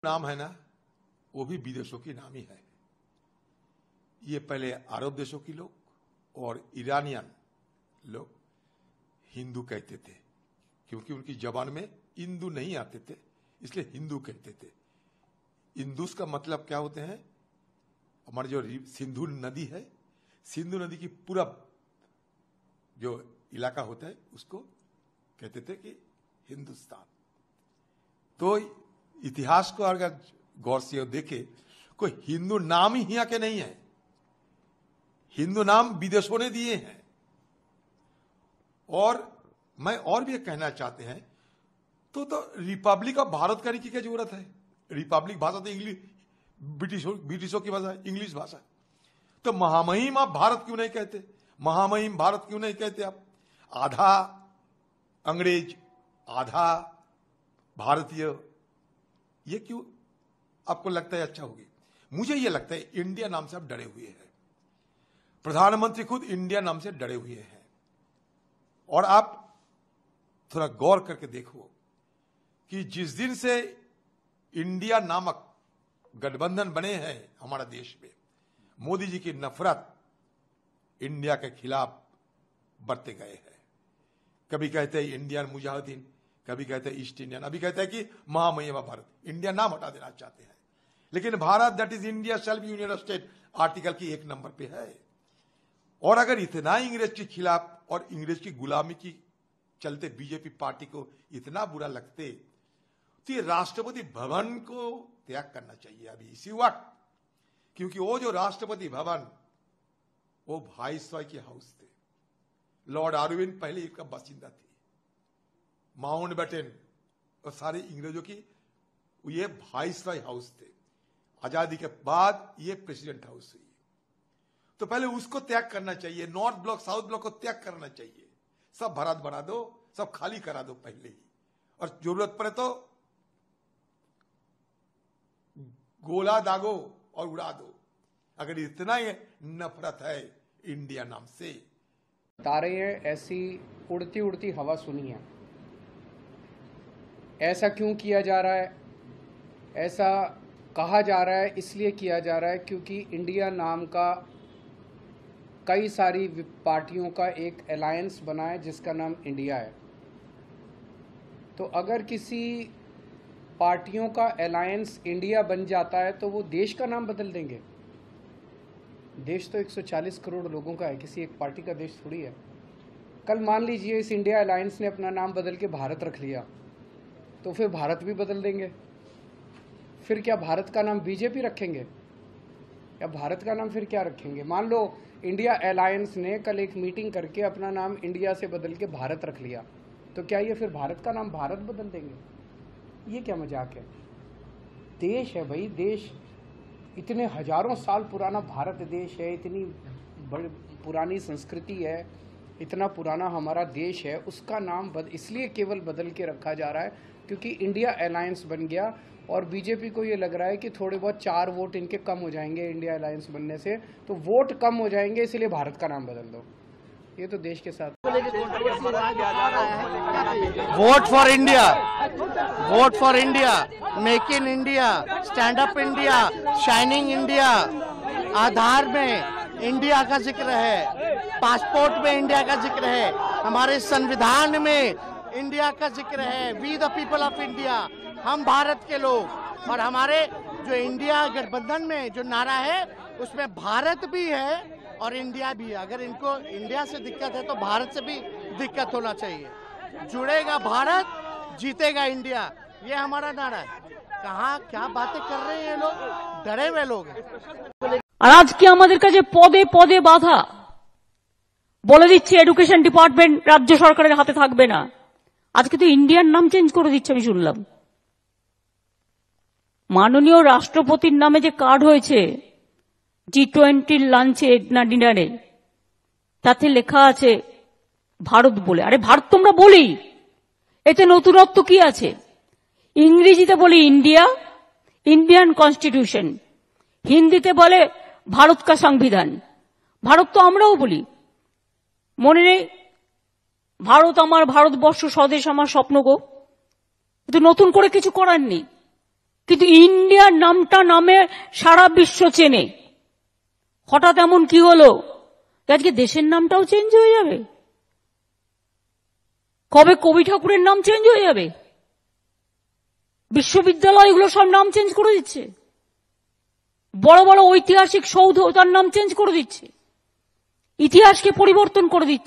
नाम है ना, वो भी विदेशों की नाम ही है। ये पहले अरब देशों के लोग और ईरानियन लोग हिंदू कहते थे, क्योंकि उनकी जबान में हिंदू नहीं आते थे, इसलिए हिंदू कहते थे। हिंदूस का मतलब क्या होते हैं? हमारी जो सिंधु नदी है, सिंधु नदी की पूरब जो इलाका होता है उसको कहते थे कि हिंदुस्तान। तो इतिहास को अगर गौर से देखे, कोई हिंदू नाम ही यहाँ के नहीं है, हिंदू नाम विदेशों ने दिए हैं। और मैं और भी कहना चाहते हैं, तो रिपब्लिक ऑफ भारत करने की क्या जरूरत है? रिपब्लिक भाषा तो इंग्लिश, ब्रिटिशों की भाषा है, इंग्लिश भाषा। तो महामहिम आप भारत क्यों नहीं कहते? महामहिम भारत क्यों नहीं कहते आप? आधा अंग्रेज आधा भारतीय, ये क्यों आपको लगता है अच्छा होगी? मुझे ये लगता है इंडिया नाम से आप डरे हुए हैं, प्रधानमंत्री खुद इंडिया नाम से डरे हुए हैं। और आप थोड़ा गौर करके देखो कि जिस दिन से इंडिया नामक गठबंधन बने हैं हमारा देश में, मोदी जी की नफरत इंडिया के खिलाफ बढ़ते गए हैं। कभी कहते हैं इंडियन मुजाहिदीन, कभी कहते हैं ईस्ट इंडियन, अभी कहते हैं कि महामहिम भारत। इंडिया नाम हटा देना चाहते हैं, लेकिन Bharat that is India shall be union state article की 1 नंबर पे है। और अगर इतना इंग्रेज के खिलाफ और इंग्रेज की गुलामी की चलते बीजेपी पार्टी को इतना बुरा लगते, तो ये राष्ट्रपति भवन को त्याग करना चाहिए अभी इसी वक्त, क्योंकि वो जो राष्ट्रपति भवन वो वाइसरॉय के हाउस थे। लॉर्ड आरविन पहले इसका बासिंदा थे, माउंटबेटन और सारे अंग्रेजों की ये वाइसरॉय हाउस थे। आजादी के बाद ये प्रेसिडेंट हाउस हुई, तो पहले उसको त्याग करना चाहिए। नॉर्थ ब्लॉक साउथ ब्लॉक को त्याग करना चाहिए, सब भारत बना दो, सब खाली करा दो पहले ही, और जरूरत पड़े तो गोला दागो और उड़ा दो, अगर इतना ही नफरत है इंडिया नाम से। तारे ऐसी उड़ती उड़ती हवा सुनी है। ऐसा क्यों किया जा रहा है? ऐसा कहा जा रहा है, इसलिए किया जा रहा है क्योंकि इंडिया नाम का कई सारी पार्टियों का एक अलायंस बना है जिसका नाम इंडिया है। तो अगर किसी पार्टियों का अलायंस इंडिया बन जाता है तो वो देश का नाम बदल देंगे। देश तो 140 करोड़ लोगों का है, किसी एक पार्टी का देश थोड़ी है। कल मान लीजिए इस इंडिया अलायंस ने अपना नाम बदल के भारत रख लिया, तो फिर भारत भी बदल देंगे। फिर क्या भारत का नाम बीजेपी रखेंगे या भारत का नाम फिर क्या रखेंगे? मान लो इंडिया अलायंस ने कल एक मीटिंग करके अपना नाम इंडिया से बदल के भारत रख लिया, तो क्या ये फिर भारत का नाम भारत बदल देंगे? ये क्या मजाक है? देश है भाई, देश इतने हजारों साल पुराना भारत देश है, इतनी बड़ी पुरानी संस्कृति है, इतना पुराना हमारा देश है, उसका नाम इसलिए केवल बदल के रखा जा रहा है क्योंकि इंडिया अलायंस बन गया। और बीजेपी को ये लग रहा है कि थोड़े बहुत 4 वोट इनके कम हो जाएंगे इंडिया अलायंस बनने से, तो वोट कम हो जाएंगे, इसलिए भारत का नाम बदल दो। ये तो देश के साथ vote for India, vote for India, make in India, stand up India, shining India, Aadhaar में इंडिया का जिक्र है, पासपोर्ट में इंडिया का जिक्र है, हमारे संविधान में इंडिया का जिक्र है। We the people of India, हम भारत के लोग। और हमारे जो इंडिया गठबंधन में जो नारा है उसमें भारत भी है और इंडिया भी है। अगर इनको इंडिया से दिक्कत है तो भारत से भी दिक्कत होना चाहिए। जुड़ेगा भारत, जीतेगा इंडिया, ये हमारा नारा है। कहाँ क्या बातें कर रहे हैं ये लोग, डरे हुए लोग हैं। আর আজকে আমাদের কাছে পদে পদে বাধা বলে দিচ্ছে এডুকেশন ডিপার্টমেন্ট রাজ্য সরকারের হাতে থাকবে না। আজকে তো ইন্ডিয়ার নাম চেঞ্জ করে দিচ্ছে আমি শুনলাম। মাননীয় রাষ্ট্রপতির নামে যে কার্ড হয়েছে G20 লাঞ্চে না ডিনারে, তাতে লেখা আছে ভারত বলে। আরে ভারত তোমরা বলি, এতে নতুনত্ব কি আছে? ইংরেজিতে বলি ইন্ডিয়া, ইন্ডিয়ান কনস্টিটিউশন, হিন্দিতে বলে ভারত কা সংবিধান। ভারত তো আমরাও বলি, মনে নেই? ভারত আমার, ভারতবর্ষ স্বদেশ আমার স্বপ্ন গো। কিন্তু নতুন করে কিছু করার নেই। কিন্তু ইন্ডিয়ার নামে সারা বিশ্ব চেনে। হঠাৎ এমন কি হলো আজকে দেশের নামটাও চেঞ্জ হয়ে যাবে? কবে কবি ঠাকুরের নাম চেঞ্জ হয়ে যাবে? বিশ্ববিদ্যালয়গুলো সব নাম চেঞ্জ করে দিচ্ছে, বড় বড় ঐতিহাসিক সৌধ তার নাম চেঞ্জ করে দিচ্ছে, ইতিহাসকে পরিবর্তন করে দিচ্ছে।